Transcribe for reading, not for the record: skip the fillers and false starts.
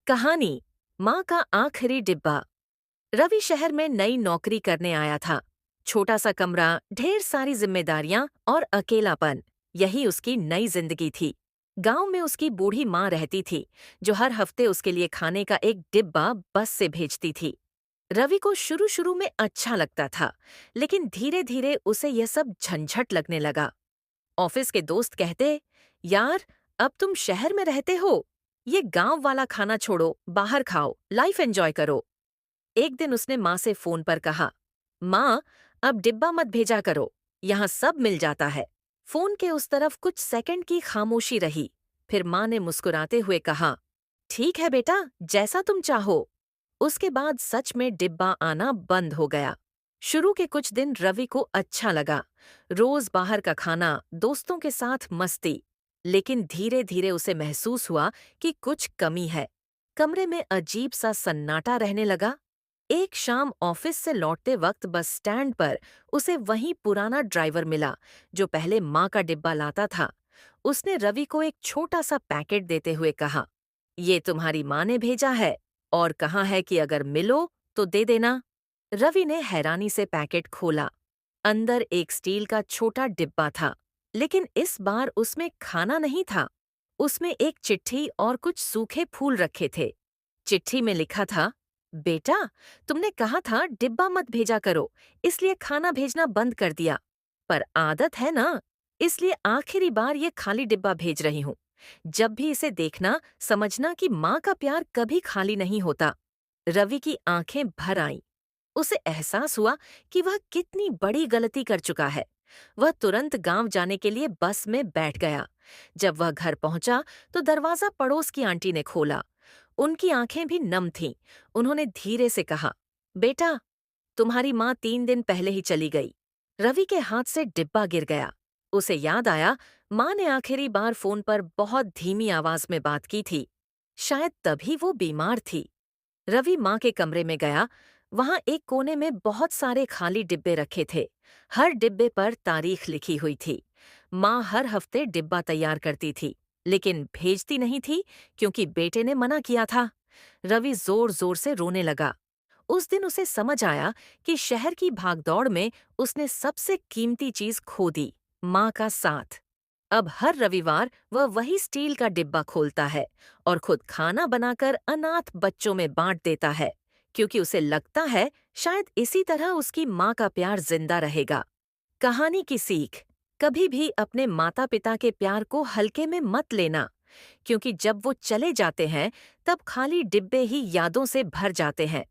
कहानी माँ का आखिरी डिब्बा। रवि शहर में नई नौकरी करने आया था। छोटा सा कमरा, ढेर सारी जिम्मेदारियां और अकेलापन, यही उसकी नई जिंदगी थी। गांव में उसकी बूढ़ी माँ रहती थी, जो हर हफ्ते उसके लिए खाने का एक डिब्बा बस से भेजती थी। रवि को शुरू शुरू में अच्छा लगता था, लेकिन धीरे धीरे उसे यह सब झंझट लगने लगा। ऑफिस के दोस्त कहते, यार, अब तुम शहर में रहते हो, ये गांव वाला खाना छोड़ो, बाहर खाओ, लाइफ एंजॉय करो। एक दिन उसने माँ से फोन पर कहा, माँ, अब डिब्बा मत भेजा करो, यहाँ सब मिल जाता है। फोन के उस तरफ कुछ सेकंड की खामोशी रही। फिर माँ ने मुस्कुराते हुए कहा, ठीक है बेटा, जैसा तुम चाहो। उसके बाद सच में डिब्बा आना बंद हो गया। शुरू के कुछ दिन रवि को अच्छा लगा, रोज बाहर का खाना, दोस्तों के साथ मस्ती। लेकिन धीरे धीरे उसे महसूस हुआ कि कुछ कमी है। कमरे में अजीब सा सन्नाटा रहने लगा। एक शाम ऑफिस से लौटते वक्त बस स्टैंड पर उसे वही पुराना ड्राइवर मिला, जो पहले माँ का डिब्बा लाता था। उसने रवि को एक छोटा सा पैकेट देते हुए कहा, ये तुम्हारी माँ ने भेजा है और कहा है कि अगर मिलो तो दे देना। रवि ने हैरानी से पैकेट खोला। अंदर एक स्टील का छोटा डिब्बा था, लेकिन इस बार उसमें खाना नहीं था। उसमें एक चिट्ठी और कुछ सूखे फूल रखे थे। चिट्ठी में लिखा था, बेटा, तुमने कहा था डिब्बा मत भेजा करो, इसलिए खाना भेजना बंद कर दिया। पर आदत है ना, इसलिए आखिरी बार ये खाली डिब्बा भेज रही हूँ। जब भी इसे देखना, समझना कि माँ का प्यार कभी खाली नहीं होता। रवि की आंखें भर आईं। उसे एहसास हुआ कि वह कितनी बड़ी गलती कर चुका है। वह तुरंत गांव जाने के लिए बस में बैठ गया। जब वह घर पहुंचा तो दरवाजा पड़ोस की आंटी ने खोला। उनकी आंखें भी नम थीं। उन्होंने धीरे से कहा, बेटा, तुम्हारी माँ 3 दिन पहले ही चली गई। रवि के हाथ से डिब्बा गिर गया। उसे याद आया, माँ ने आखिरी बार फोन पर बहुत धीमी आवाज में बात की थी। शायद तभी वो बीमार थी। रवि माँ के कमरे में गया। वहां एक कोने में बहुत सारे खाली डिब्बे रखे थे। हर डिब्बे पर तारीख लिखी हुई थी। माँ हर हफ्ते डिब्बा तैयार करती थी, लेकिन भेजती नहीं थी क्योंकि बेटे ने मना किया था। रवि जोर जोर से रोने लगा। उस दिन उसे समझ आया कि शहर की भागदौड़ में उसने सबसे कीमती चीज खो दी, माँ का साथ। अब हर रविवार वह वही स्टील का डिब्बा खोलता है और खुद खाना बनाकर अनाथ बच्चों में बांट देता है, क्योंकि उसे लगता है शायद इसी तरह उसकी माँ का प्यार जिंदा रहेगा। कहानी की सीख, कभी भी अपने माता पिता के प्यार को हल्के में मत लेना, क्योंकि जब वो चले जाते हैं तब खाली डिब्बे ही यादों से भर जाते हैं।